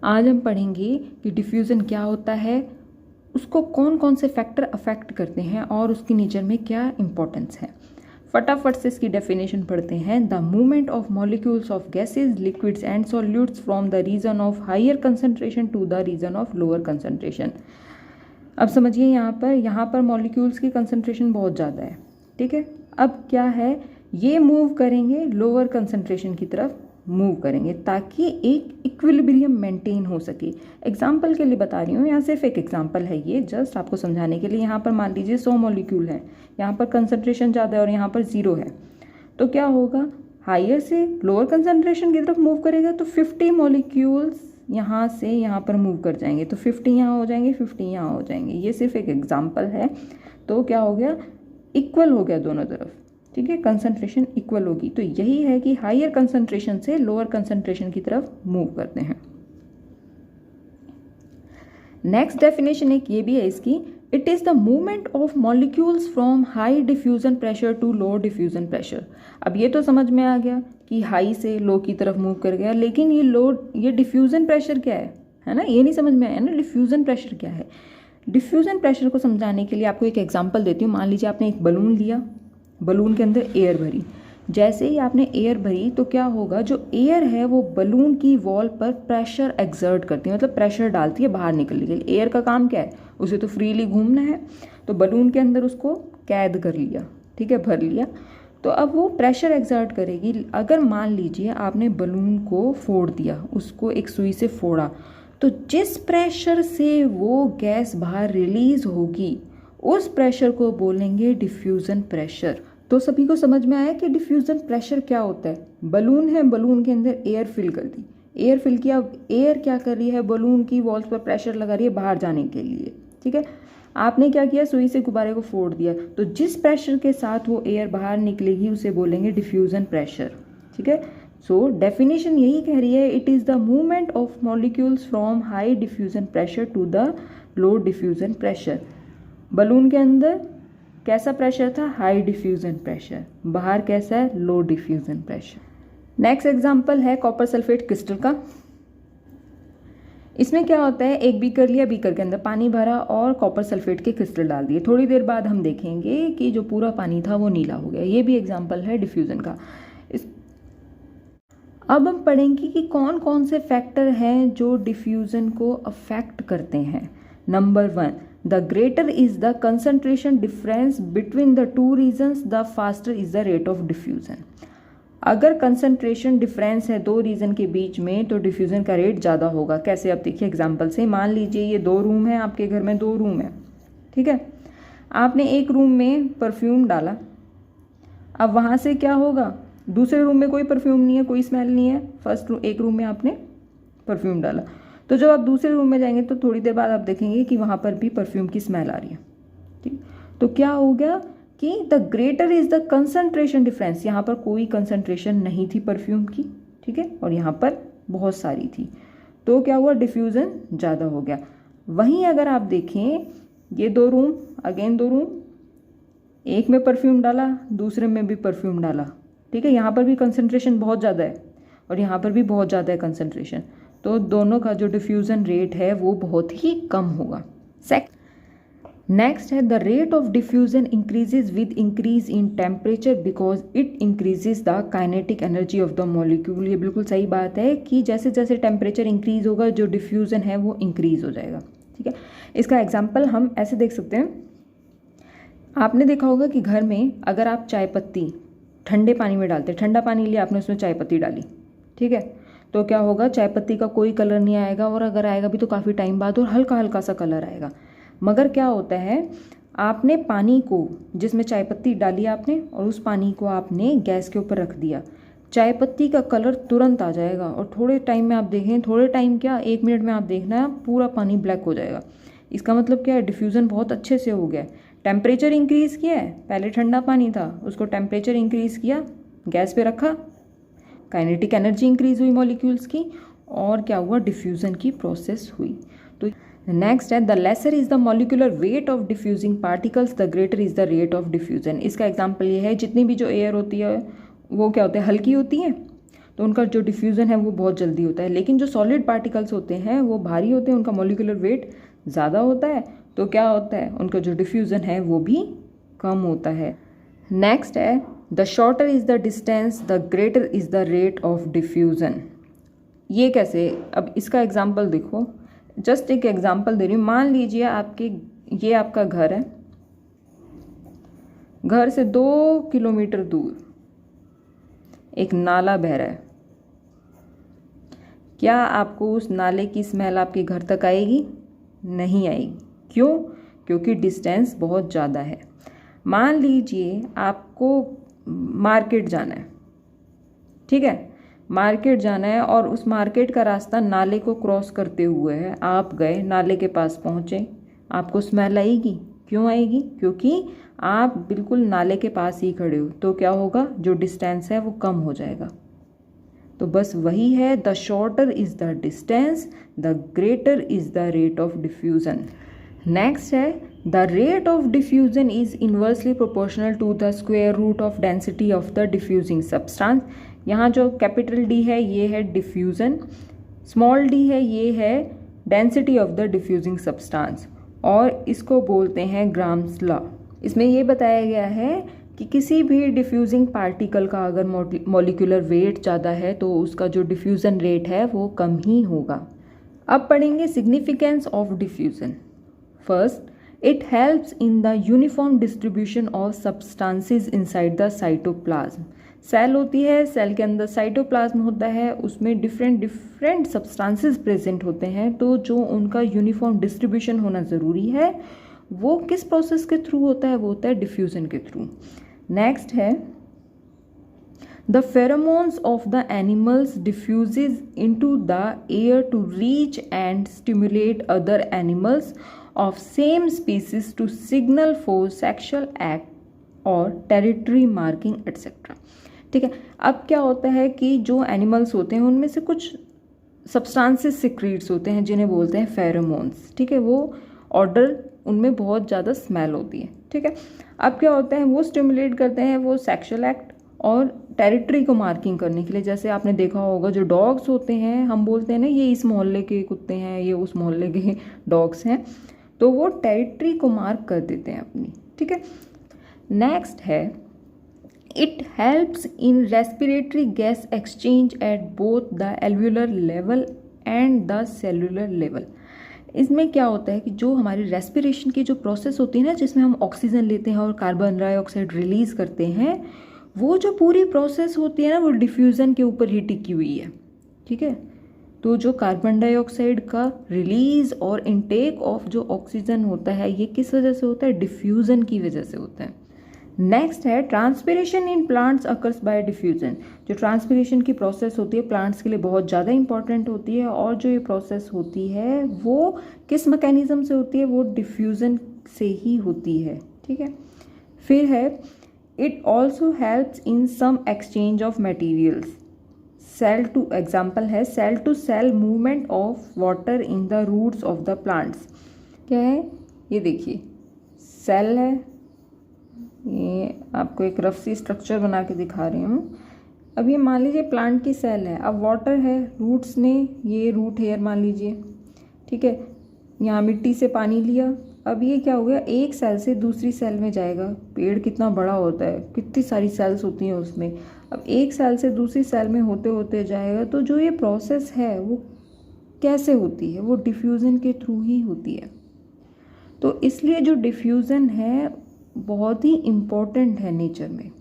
आज हम पढ़ेंगे कि डिफ्यूज़न क्या होता है, उसको कौन कौन से फैक्टर अफेक्ट करते हैं और उसके नेचर में क्या इंपॉर्टेंस है। फटाफट से इसकी डेफिनेशन पढ़ते हैं। The movement of molecules of gases, liquids and solutes from the region of higher concentration to the region of lower concentration. अब समझिए यहाँ पर मॉलिक्यूल्स की कंसंट्रेशन बहुत ज़्यादा है, ठीक है। अब क्या है, ये मूव करेंगे लोअर कंसंट्रेशन की तरफ मूव करेंगे ताकि एक इक्विलिब्रियम मेंटेन हो सके। एग्जाम्पल के लिए बता रही हूँ, यहाँ सिर्फ एक एग्जाम्पल है ये, जस्ट आपको समझाने के लिए। यहाँ पर मान लीजिए 100 मॉलिक्यूल है, यहाँ पर कंसंट्रेशन ज़्यादा है और यहाँ पर 0 है, तो क्या होगा, हायर से लोअर कंसंट्रेशन की तरफ मूव करेगा तो 50 मॉलिक्यूल्स यहाँ से यहाँ पर मूव कर जाएंगे, तो 50 यहाँ हो जाएंगे, 50 यहाँ हो जाएंगे। ये सिर्फ एक एग्जाम्पल है। तो क्या हो गया, इक्वल हो गया दोनों तरफ, ठीक है, कंसंट्रेशन इक्वल होगी। तो यही है कि हायर कंसंट्रेशन से लोअर कंसंट्रेशन की तरफ मूव करते हैं। नेक्स्ट डेफिनेशन एक ये भी है इसकी, it is the movement of molecules from high diffusion pressure to low diffusion pressure. अब ये तो समझ में आ गया कि हाई से लो की तरफ मूव कर गया, लेकिन ये डिफ्यूजन प्रेशर क्या है ना, ये नहीं समझ में आया ना, डिफ्यूजन प्रेशर क्या है। डिफ्यूजन प्रेशर को समझाने के लिए आपको एक एग्जांपल देती हूँ। मान लीजिए आपने एक बलून लिया, बलून के अंदर एयर भरी। जैसे ही आपने एयर भरी तो क्या होगा, जो एयर है वो बलून की वॉल पर प्रेशर एक्सर्ट करती है, मतलब प्रेशर डालती है बाहर निकलने के लिए। एयर का काम क्या है, उसे तो फ्रीली घूमना है, तो बलून के अंदर उसको कैद कर लिया, ठीक है, भर लिया। तो अब वो प्रेशर एक्सर्ट करेगी। अगर मान लीजिए आपने बलून को फोड़ दिया, उसको एक सुई से फोड़ा, तो जिस प्रेशर से वो गैस बाहर रिलीज होगी उस प्रेशर को बोलेंगे डिफ्यूज़न प्रेशर। तो सभी को समझ में आया कि डिफ्यूज़न प्रेशर क्या होता है। बलून है, बलून के अंदर एयर फिल कर दी, एयर फिल किया, एयर क्या कर रही है, बलून की वॉल्स पर प्रेशर लगा रही है बाहर जाने के लिए, ठीक है। आपने क्या किया, सुई से गुब्बारे को फोड़ दिया, तो जिस प्रेशर के साथ वो एयर बाहर निकलेगी उसे बोलेंगे डिफ्यूज़न प्रेशर, ठीक है। सो डेफिनेशन यही कह रही है, it is the movement of molecules from high diffusion pressure to the low diffusion pressure. Balloon के अंदर कैसा प्रेशर था, हाई डिफ्यूजन प्रेशर, बाहर कैसा है, लो डिफ्यूजन प्रेशर। नेक्स्ट एग्जांपल है कॉपर सल्फेट क्रिस्टल का। इसमें क्या होता है, एक बीकर लिया, बीकर के अंदर पानी भरा और कॉपर सल्फेट के क्रिस्टल डाल दिए। थोड़ी देर बाद हम देखेंगे कि जो पूरा पानी था वो नीला हो गया। ये भी एग्जाम्पल है डिफ्यूजन का। अब हम पढ़ेंगे कि कौन कौन से फैक्टर हैं जो डिफ्यूजन को अफेक्ट करते हैं। Number 1, the greater is the concentration difference between the two regions, the faster is the rate of diffusion। अगर कंसंट्रेशन डिफरेंस है दो रीजन के बीच में तो डिफ्यूजन का रेट ज़्यादा होगा। कैसे, अब देखिए एग्जांपल से। मान लीजिए ये 2 रूम है, आपके घर में 2 रूम है, ठीक है। आपने एक रूम में परफ्यूम डाला, अब वहाँ से क्या होगा, दूसरे रूम में कोई परफ्यूम नहीं है, कोई स्मेल नहीं है। एक रूम में आपने परफ्यूम डाला, तो जब आप दूसरे रूम में जाएंगे तो थोड़ी देर बाद आप देखेंगे कि वहाँ पर भी परफ्यूम की स्मेल आ रही है, ठीक। तो क्या हो गया कि the greater is the concentration difference. यहाँ पर कोई कंसंट्रेशन नहीं थी परफ्यूम की, ठीक है, और यहाँ पर बहुत सारी थी, तो क्या हुआ, डिफ्यूज़न ज़्यादा हो गया। वहीं अगर आप देखें ये 2 रूम, अगेन 2 रूम, एक में परफ्यूम डाला, दूसरे में भी परफ्यूम डाला, ठीक है। यहाँ पर भी कंसंट्रेशन बहुत ज़्यादा है और यहाँ पर भी बहुत ज़्यादा है कंसंट्रेशन, तो दोनों का जो डिफ्यूज़न रेट है वो बहुत ही कम होगा। नेक्स्ट है, the rate of diffusion increases with increase in temperature because it increases the kinetic energy of the molecule. ये बिल्कुल सही बात है कि जैसे जैसे टेम्परेचर इंक्रीज होगा जो डिफ्यूज़न है वो इंक्रीज हो जाएगा, ठीक है। इसका एग्जाम्पल हम ऐसे देख सकते हैं। आपने देखा होगा कि घर में अगर आप चाय पत्ती ठंडे पानी में डालते, ठंडा पानी लिया आपने, उसमें चाय पत्ती डाली, ठीक है, तो क्या होगा, चाय पत्ती का कोई कलर नहीं आएगा, और अगर आएगा भी तो काफ़ी टाइम बाद और हल्का हल्का सा कलर आएगा। मगर क्या होता है, आपने पानी को, जिसमें चाय पत्ती डाली आपने, और उस पानी को आपने गैस के ऊपर रख दिया, चाय पत्ती का कलर तुरंत आ जाएगा और थोड़े टाइम में आप देखें, थोड़े टाइम क्या, 1 मिनट में आप देखना है पूरा पानी ब्लैक हो जाएगा। इसका मतलब क्या है, डिफ्यूज़न बहुत अच्छे से हो गया। टेम्परेचर इंक्रीज़ किया है, पहले ठंडा पानी था, उसको टेम्परेचर इंक्रीज़ किया, गैस पे रखा, काइनेटिक एनर्जी इंक्रीज हुई मॉलिक्यूल्स की, और क्या हुआ, डिफ्यूज़न की प्रोसेस हुई। तो नेक्स्ट है, the lesser is the molecular weight of diffusing particles, the greater is the rate of diffusion. इसका एग्जाम्पल ये है, जितनी भी जो एयर होती है वो क्या होता है, हल्की होती है, तो उनका जो डिफ्यूज़न है वो बहुत जल्दी होता है। लेकिन जो सॉलिड पार्टिकल्स होते हैं वो भारी होते हैं, उनका मॉलिक्यूलर वेट ज़्यादा होता है, तो क्या होता है, उनका जो डिफ्यूज़न है वो भी कम होता है। नेक्स्ट है the shorter is the distance the greater is the rate of diffusion. ये कैसे, अब इसका एग्जाम्पल देखो, जस्ट एक एग्जाम्पल दे रही हूँ। मान लीजिए ये आपका घर है, घर से 2 किलोमीटर दूर एक नाला बह रहा है। क्या आपको उस नाले की स्मेल आपके घर तक आएगी? नहीं आएगी। क्यों? क्योंकि डिस्टेंस बहुत ज़्यादा है। मान लीजिए आपको मार्केट जाना है, ठीक है, मार्केट जाना है और उस मार्केट का रास्ता नाले को क्रॉस करते हुए है। आप गए, नाले के पास पहुँचे, आपको स्मेल आएगी। क्यों आएगी? क्योंकि आप बिल्कुल नाले के पास ही खड़े हो। तो क्या होगा, जो डिस्टेंस है वो कम हो जाएगा। तो बस वही है, the shorter is the distance the greater is the rate of diffusion. Next है the rate of diffusion is inversely proportional to the square root of density of the diffusing substance. यहाँ जो कैपिटल डी है ये है diffusion, small D है ये है density of the diffusing substance, और इसको बोलते हैं ग्राम्स लॉ। इसमें ये बताया गया है कि किसी भी डिफ्यूजिंग पार्टिकल का अगर मॉलिक्यूलर वेट ज़्यादा है तो उसका जो डिफ्यूज़न रेट है वो कम ही होगा। अब पढ़ेंगे significance of diffusion. First, it helps in the uniform distribution of substances inside the cytoplasm. Cell होती है, सेल के अंदर साइटोप्लाज्म होता है, उसमें डिफरेंट सब्सटेंसेस प्रेजेंट होते हैं। तो जो उनका यूनिफॉर्म डिस्ट्रीब्यूशन होना ज़रूरी है वो किस प्रोसेस के थ्रू होता है? वो होता है डिफ्यूज़न के थ्रू। नेक्स्ट है the pheromones of the animals diffuses into the air to reach and stimulate other animals of same species to signal for sexual act और टेरिटरी मार्किंग एट्सेट्रा। ठीक है, अब क्या होता है कि जो एनिमल्स होते हैं उनमें से कुछ सब्सटेंसेस सिक्रीट्स होते हैं जिन्हें बोलते हैं फेरोमोन्स। ठीक है, वो ऑर्डर उनमें बहुत ज़्यादा स्मेल होती है। ठीक है, अब क्या होता है, वो स्टिमुलेट करते हैं वो सेक्सुअल एक्ट और टेरिटरी को मार्किंग करने के लिए। जैसे आपने देखा होगा जो डॉग्स होते हैं, हम बोलते हैं ना ये इस मोहल्ले के कुत्ते हैं, ये उस मोहल्ले के डॉग्स हैं, तो वो टेरिटरी को मार्क कर देते हैं अपनी। ठीक है, नेक्स्ट है it helps in respiratory gas exchange at both the alveolar level and the cellular level. इसमें क्या होता है कि जो हमारी रेस्पिरेशन की जो प्रोसेस होती है ना, जिसमें हम ऑक्सीजन लेते हैं और कार्बन डाइऑक्साइड रिलीज करते हैं, वो जो पूरी प्रोसेस होती है ना वो डिफ्यूज़न के ऊपर ही टिकी हुई है। ठीक है, तो जो कार्बन डाइऑक्साइड का रिलीज और इनटेक ऑफ जो ऑक्सीजन होता है ये किस वजह से होता है? डिफ्यूज़न की वजह से होता है। नेक्स्ट है transpiration in plants occurs by diffusion. जो ट्रांसपिरेशन की प्रोसेस होती है प्लांट्स के लिए बहुत ज़्यादा इंपॉर्टेंट होती है, और जो ये प्रोसेस होती है वो किस मैकेनिज्म से होती है? वो डिफ्यूज़न से ही होती है। ठीक है, फिर है it also helps in some exchange of materials. Cell to example है cell to cell movement of water in the roots of the plants. क्या है ये? देखिए सेल है, ये आपको एक रफ सी स्ट्रक्चर बना के दिखा रही हूँ। अब ये मान लीजिए प्लांट की सेल है, अब वाटर है, रूट्स ने ये रूट हेयर मान लीजिए, ठीक है, यहाँ मिट्टी से पानी लिया, अब ये क्या हो गया, एक सेल से दूसरी सेल में जाएगा। पेड़ कितना बड़ा होता है, कितनी सारी सेल्स होती हैं उसमें, अब एक सेल से दूसरी सेल में होते होते जाएगा। तो जो ये प्रोसेस है वो कैसे होती है? वो डिफ्यूज़न के थ्रू ही होती है। तो इसलिए जो डिफ्यूज़न है बहुत ही इम्पोर्टेंट है नेचर में।